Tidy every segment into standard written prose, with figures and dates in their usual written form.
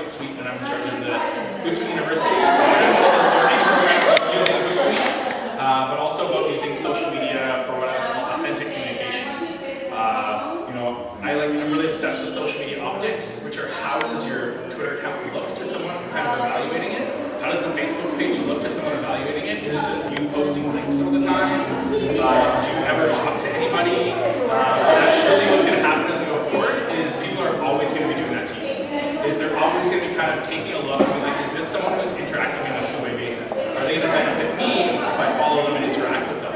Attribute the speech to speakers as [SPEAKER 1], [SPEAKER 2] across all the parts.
[SPEAKER 1] HootSuite, and I'm in charge of the HootSuite University, which is a learning program using HootSuite, but also about using social media for what I like to call authentic communications. I'm really obsessed with social media optics, which are how does your Twitter account look to someone kind of evaluating it? How does the Facebook page look to someone evaluating it? Is it just you posting links all the time? Do you ever talk to anybody? That's really what's going to happen as we go forward, is people are always going to be doing that to you. Is they're always going to be kind of taking a look and be like, is this someone who's interacting on a two-way basis? Are they going to benefit me if I follow them and interact with them?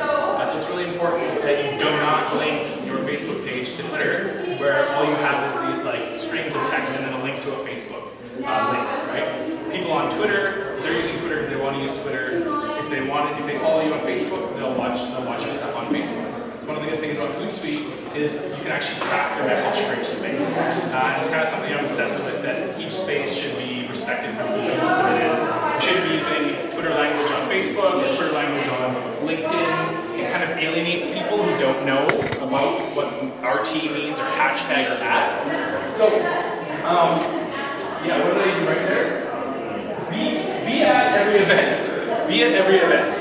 [SPEAKER 1] So it's really important that you do not link your Facebook page to Twitter, where all you have is these like strings of text and then a link to a Facebook link, right? People on Twitter, they're using Twitter because they want to use Twitter. If they follow you on Facebook, they'll watch your stuff on Facebook. So one of the good things about HootSuite is you can actually craft your message for each space. And it's kind of something I'm obsessed with, that each space should be respected for the ecosystem it is. You shouldn't be using Twitter language on Facebook or Twitter language on LinkedIn. It kind of alienates people who don't know about what RT means or hashtag or at. So, what did I do right there? Be at every event. Be at every event.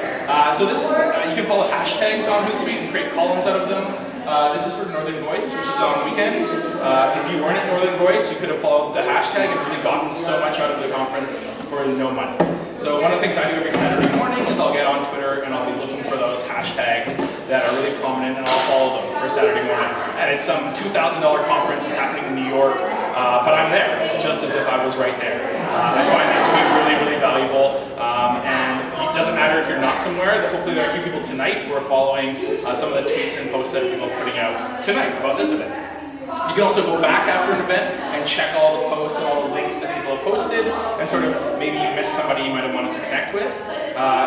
[SPEAKER 1] So this is, you can follow hashtags on HootSuite and create columns out of them. This is for Northern Voice, which is on the weekend. If you weren't at Northern Voice, you could have followed the hashtag and really gotten so much out of the conference for no money. So one of the things I do every Saturday morning is I'll get on Twitter and I'll be looking for those hashtags that are really prominent, and I'll follow them for Saturday morning. And it's some $2,000 conference that's happening in New York, but I'm there, just as if I was right there. I find that to be really, really valuable. And it doesn't matter if you're not somewhere. Hopefully there are a few people tonight who are following some of the tweets and posts that people are putting out tonight about this event. You can also go back after an event and check all the posts and all the links that people have posted, and sort of maybe you missed somebody you might have wanted to connect with.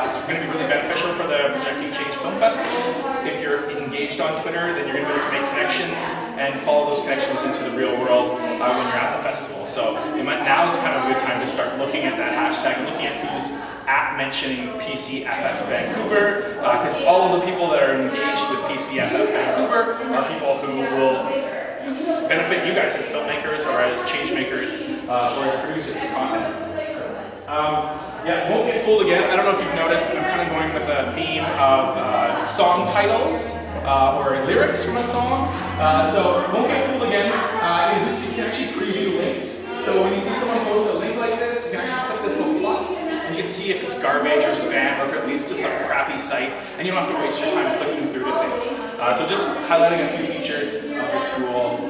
[SPEAKER 1] It's going to be really beneficial for the Projecting Change Film Festival. If you're engaged on Twitter, then you're going to be able to make connections and follow those connections into the real world when you're at the festival. So now is kind of a good time to start looking at that hashtag and looking at who's mentioning PCFF Vancouver, because all of the people that are engaged with PCFF Vancouver are people who will benefit you guys as filmmakers or as change makers or as producers of content. Won't get fooled again. I don't know if you've noticed, I'm kind of going with a theme of song titles or lyrics from a song. So won't get fooled again. In HootSuite, you can actually preview links. So when you see someone post a link like this, you can actually click this little plus, and you can see if it's garbage or spam or if it leads to some crappy site, and you don't have to waste your time clicking through to things. So just highlighting a few features of your tool.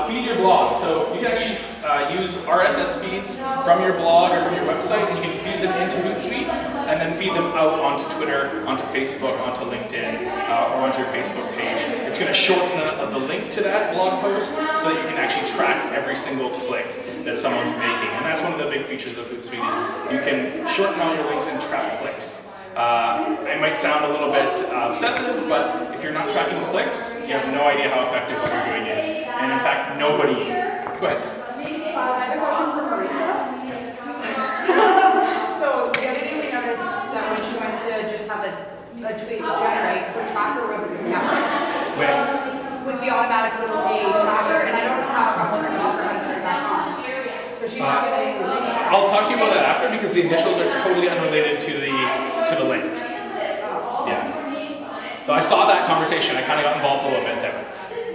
[SPEAKER 1] Feed your blog. So you can actually use RSS feeds from your blog or from your website, and you can feed them into HootSuite and then feed them out onto Twitter, onto Facebook, onto LinkedIn, or onto your Facebook page. It's going to shorten the link to that blog post so that you can actually track every single click that someone's making. And that's one of the big features of HootSuite, is you can shorten all your links and track clicks. It might sound a little bit obsessive, but if you're not tracking clicks, you have no idea how effective what you're doing is. And in fact, nobody... Go ahead.
[SPEAKER 2] I have a question for Marisa. So the other day we noticed that when she went to just have a tweet generate, her tracker wasn't coming out. With the automatic little A tracker, and I don't know how it got turned off or how to turn it back on. So she's not getting the link.
[SPEAKER 1] I'll talk to you about that after, because the initials are totally unrelated to the link. Yeah. So I saw that conversation. I kind of got involved a little bit there.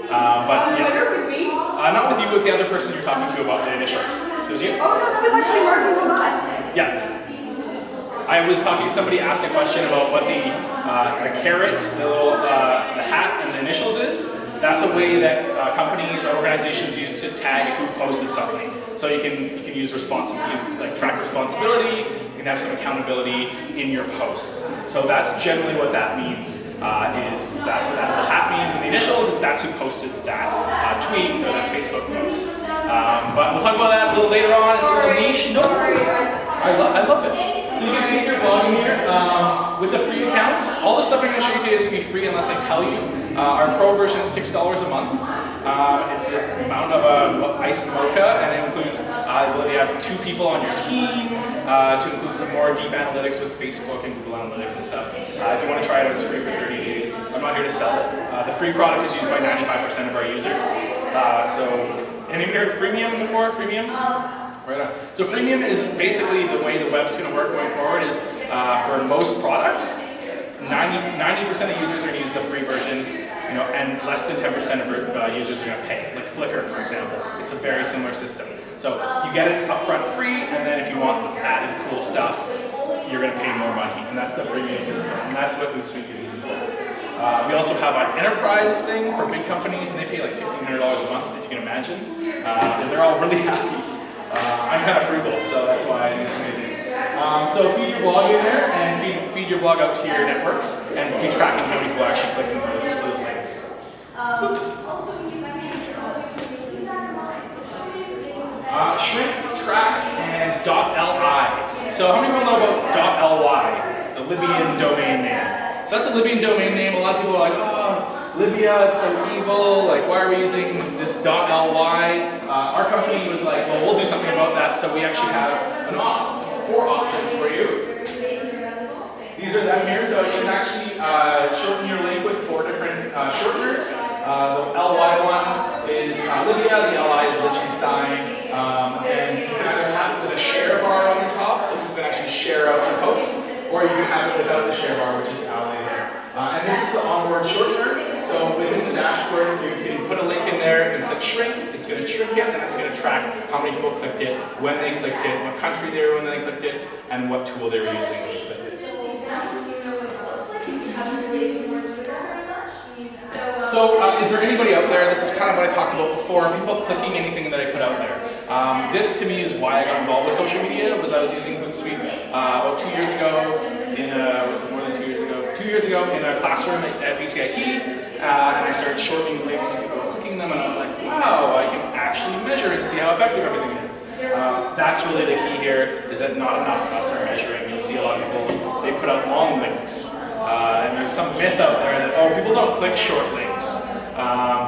[SPEAKER 1] But yeah.
[SPEAKER 2] Twitter with me?
[SPEAKER 1] Not with you, with the other person you're talking to about the initials. It was you?
[SPEAKER 2] Oh no, that was actually Mark and Wilmot.
[SPEAKER 1] Yeah. I was talking, somebody asked a question about what the caret, the little the hat and the initials is. That's a way that companies or organizations use to tag who posted something. So you can use responsibility, like track responsibility. You can have some accountability in your posts. So that's generally what that means. That's what that little hat means, and the initials is that's who posted that tweet or that Facebook post. But we'll talk about that a little later on. It's a little niche. No worries. I love it. So you can make your blog in here with a free account. All the stuff I'm going to show you today is going to be free unless I tell you. Our pro version is $6 a month. It's the amount of iced mocha, and it includes the ability to have 2 people on your team, to include some more deep analytics with Facebook and Google Analytics and stuff. If you want to try it out, it's free for 30 days. I'm not here to sell it. The free product is used by 95% of our users. So Anybody heard of freemium before? Freemium? Right on. So freemium is basically the way the web's going to work going forward is for most products, 90% of users are going to use the free version, and less than 10% of users are going to pay. Like Flickr, for example. It's a very similar system. So you get it upfront free, and then if you want the added cool stuff, you're going to pay more money. And that's the freemium system. And that's what HootSuite uses. We also have an enterprise thing for big companies, and they pay like $1,500 a month, if you can imagine. And they're all really happy. I'm kind of frugal, so that's why it's amazing. So feed your blog in there, and feed your blog out to your networks, and be tracking how many people are actually clicking those links. Shrink, track, and .li. So how many people know about .ly, the Libyan domain name? So that's a Libyan domain name. A lot of people are like, oh, Libya, it's so evil. Like, why are we using this .ly? Our company was like, well, we'll do something about that. So we actually have 4 options for you. These are them here. So you can actually shorten your link with 4 different shorteners. The LY one is Libya, the LI is Liechtenstein, and you can either have it with a share bar on the top, so people can actually share out the post, or you can have it without the share bar, which is Ally there. And this is the onboard shortener, so within the dashboard, you can put a link in there and click shrink. It's going to shrink it, and it's going to track how many people clicked it, when they clicked it, what country they were when they clicked it, and what tool they were using when they clicked it. So is there anybody out there, this is kind of what I talked about before, people clicking anything that I put out there. This to me is why I got involved with social media, was I was using HootSuite about 2 years ago, was it more than 2 years ago? 2 years ago in a classroom at BCIT, and I started shortening links and people were clicking them, and I was like, wow, I can actually measure and see how effective everything is. That's really the key here, is that not enough of us are measuring. You'll see a lot of people, they put out long links. And there's some myth out there that, oh, people don't click short links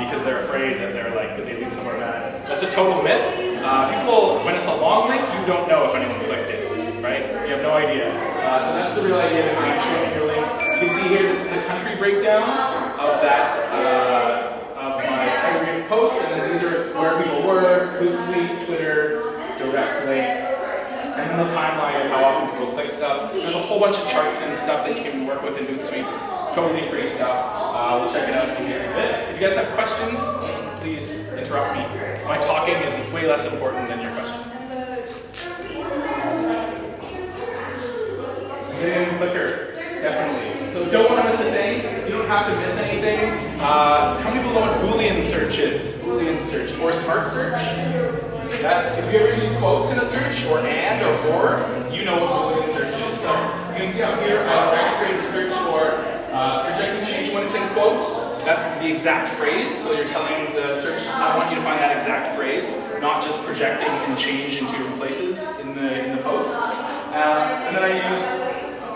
[SPEAKER 1] because they're afraid that they lead somewhere bad. That's a total myth. People, when it's a long link, you don't know if anyone clicked it, right? You have no idea. So that's the real idea behind shortening your links. You can see here, this is the country breakdown of that, of my aggregate posts, and then these are where people were, HootSuite, Twitter, direct link. And then the timeline of how often people click stuff. There's a whole bunch of charts and stuff that you can work with in HootSuite. Totally free stuff. We'll check it out in just a bit. If you guys have questions, just please interrupt me. My talking is way less important than your questions. Getting a clicker, definitely. So don't want to miss a thing. You don't have to miss anything. How many people know what Boolean search is? Boolean search or smart search? If you ever use quotes in a search, or and, or, you know what Boolean search is. So you can see out here, I actually created a search for projecting change when it's in quotes. That's the exact phrase. So you're telling the search, I want you to find that exact phrase, not just projecting and change into different places in the post. And then I use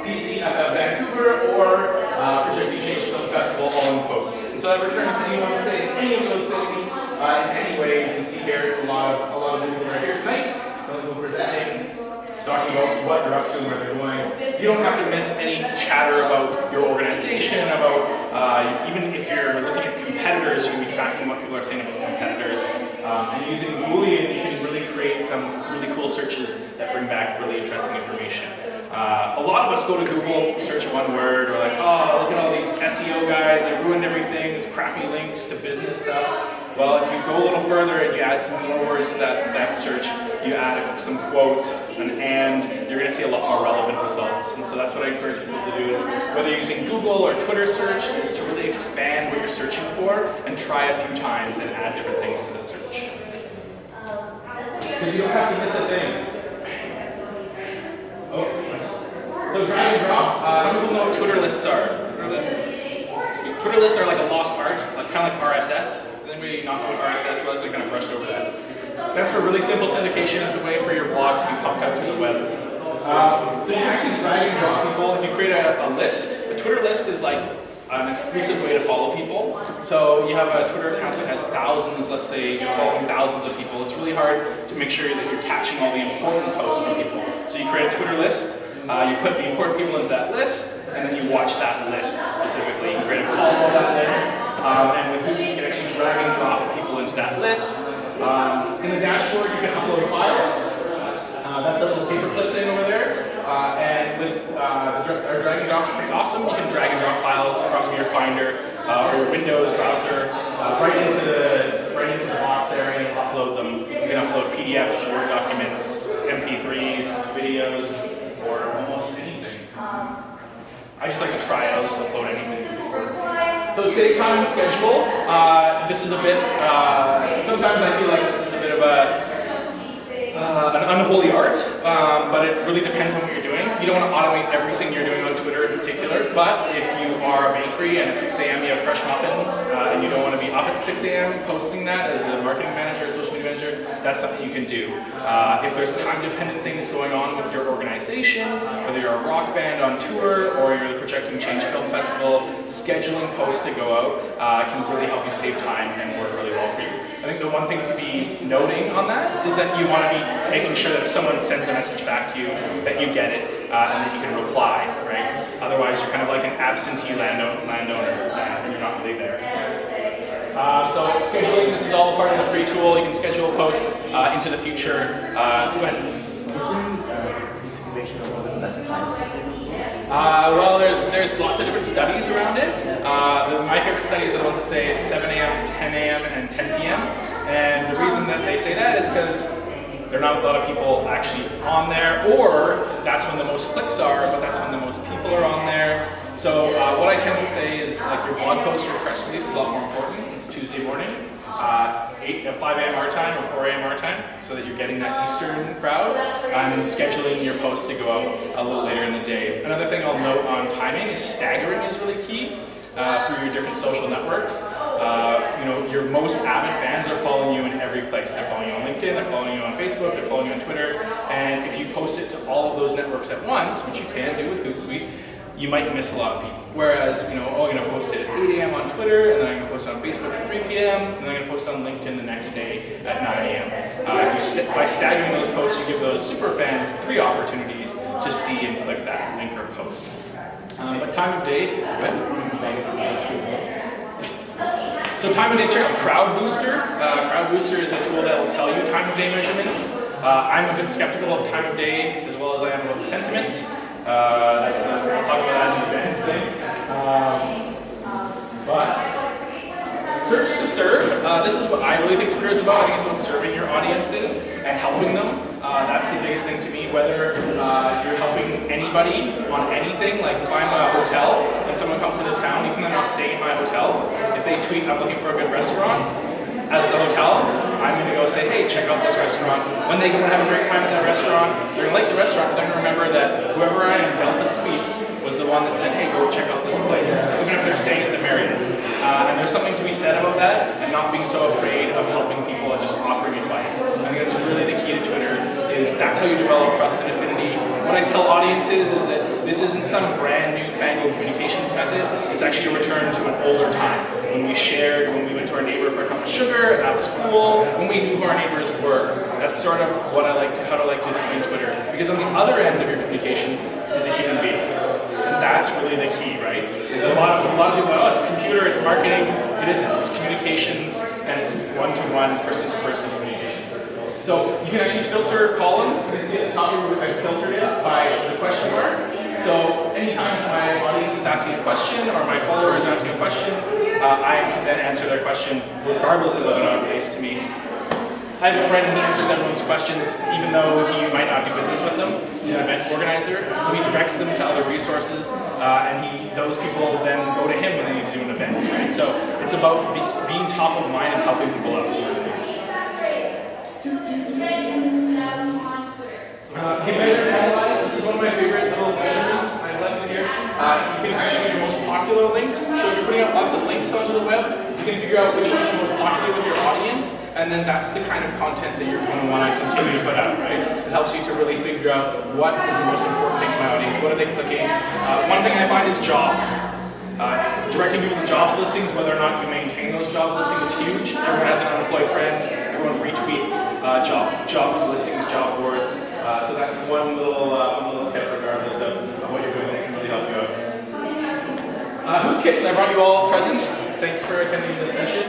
[SPEAKER 1] PCFF Vancouver or projecting change film festival all in quotes. And so that returns anyone saying any of those things. In any way, you can see here, it's a lot of people that are here tonight. Some people presenting, talking about what they're up to and where they're going. You don't have to miss any chatter about your organization, about even if you're looking at competitors, you can be tracking what people are saying about competitors. And using Boolean, you can really create some really cool searches that bring back really interesting information. A lot of us go to Google, search one word, or like, oh, look at all these SEO guys, they ruined everything, it's crappy links to business stuff. Well, if you go a little further and you add some more words to that search, you add some quotes, and you're going to see a lot more relevant results. And so that's what I encourage people to do, is whether you're using Google or Twitter search, is to really expand what you're searching for and try a few times and add different things to the search. Because you don't have to miss a thing. Oh. So drag and drop. How many people know what Twitter lists are? Twitter lists are like a lost art, kind of like RSS. Does anybody not know what RSS was? I kind of brushed over that. It stands for really simple syndication. It's a way for your blog to be pumped out to the web. So you can actually drag and drop people. If you create a list, a Twitter list is like an exclusive way to follow people. So you have a Twitter account that has thousands, let's say you're following thousands of people. It's really hard to make sure that you're catching all the important posts from people. So you create a Twitter list. You put the important people into that list, and then you watch that list specifically. You can create a column of that list, and with HootSuite you can actually drag and drop people into that list. In the dashboard, you can upload files. That's a little paperclip thing over there. And with our drag and drop is pretty awesome. You can drag and drop files from your Finder or your Windows browser right into the box there and upload them. You can upload PDFs, Word documents, MP3s, videos, or almost anything. I just like to try it. I'll just upload anything. So save time and schedule. This is a bit. Sometimes I feel like this is a bit of an unholy art, but it really depends on what you're doing. You don't want to automate everything you're doing on Twitter in particular, but if you are a bakery and at 6 a.m. you have fresh muffins and you don't want to be up at 6 a.m. posting that as the marketing manager or social media manager, that's something you can do. If there's time-dependent things going on with your organization, whether you're a rock band on tour or you're the Projecting Change Film Festival, scheduling posts to go out can really help you save time and work really well for you. I think the one thing to be noting on that is that you want to be making sure that if someone sends a message back to you, that you get it and that you can reply, right? Otherwise, you're kind of like an absentee landowner and you're not really there. So scheduling, this is all part of the free tool. You can schedule posts into the future. Go ahead. Well, there's lots of different studies around it. My favorite studies are the ones that say 7 a.m., 10 a.m., and 10 p.m. And the reason that they say that is because there are not a lot of people actually on there, or that's when the most clicks are, but that's when the most people are on there. So what I tend to say is like your blog post or press release is a lot more important. It's Tuesday morning, 5 a.m. our time or 4 a.m. our time, so that you're getting that Eastern crowd, and then scheduling your post to go out a little later in the day. Another thing I'll note on timing is staggering is really key. Through your different social networks. Your most avid fans are following you in every place. They're following you on LinkedIn, they're following you on Facebook, they're following you on Twitter, and if you post it to all of those networks at once, which you can do with HootSuite, you might miss a lot of people. Whereas, I'm going to post it at 8 a.m. on Twitter, and then I'm going to post it on Facebook at 3 p.m., and then I'm going to post it on LinkedIn the next day at 9 a.m. By staggering those posts, you give those super fans 3 opportunities to see and click that link or post. But time of day, so time of day, check out Crowd Booster. Crowd Booster is a tool that will tell you time of day measurements. I'm a bit skeptical of time of day as well as I am about sentiment. We'll talk about that in the advanced thing. But search to serve, this is what I really think Twitter is about. I think it's about serving your audiences and helping them. That's the biggest thing to me, whether you're helping anybody on anything. Like if I'm a hotel and someone comes into town, even though they're not staying in my hotel, if they tweet, I'm looking for a good restaurant, as the hotel, I'm going to go say, hey, check out this restaurant. When they go and have a great time at that restaurant, they're going to like the restaurant, but they're going to remember that whoever I am, Delta Suites, was the one that said, hey, go check out this place, even if they're staying at the Marriott. And there's something to be said about that, and not being so afraid of helping people and just offering advice. I think that's really the key to Twitter, is that's how you develop trust and affinity. What I tell audiences is that this isn't some brand new fangled communications method, it's actually a return to an older time. When we went to our neighbor for a cup of sugar, and that was cool. When we knew who our neighbors were, that's sort of how I like to explain Twitter. Because on the other end of your communications is a human being, and that's really the key, right? Is a lot of people, oh, it's computer, it's marketing. It isn't. It's communications, and it's one-to-one, person-to-person communications. So you can actually filter columns. You can see at the top here I filtered it by the question mark. So anytime my audience is asking a question or my follower is asking a question, I can then answer their question regardless of whether or not it relates to me. I have a friend and he answers everyone's questions even though he might not do business with them. He's an event organizer, so he directs them to other resources and those people then go to him when they need to do an event, right? So it's about being top of mind and helping people out. You measure and analyze. This is one of my favorite little measurements I left in here. You can actually get your most popular links. So if you're putting out lots of links onto the web, you can figure out which ones are most popular with your audience, and then that's the kind of content that you're going to want to continue to put out, right? It helps you to really figure out what is the most important thing to my audience, what are they clicking. One thing I find is jobs. Directing people to jobs listings, whether or not you maintain those jobs listings, is huge. Everyone has an unemployed friend. Everyone retweets job listings, job boards. So that's one little tip, regardless of what you're doing, that can really help you out. HootKits, I brought you all presents. Thanks for attending this session.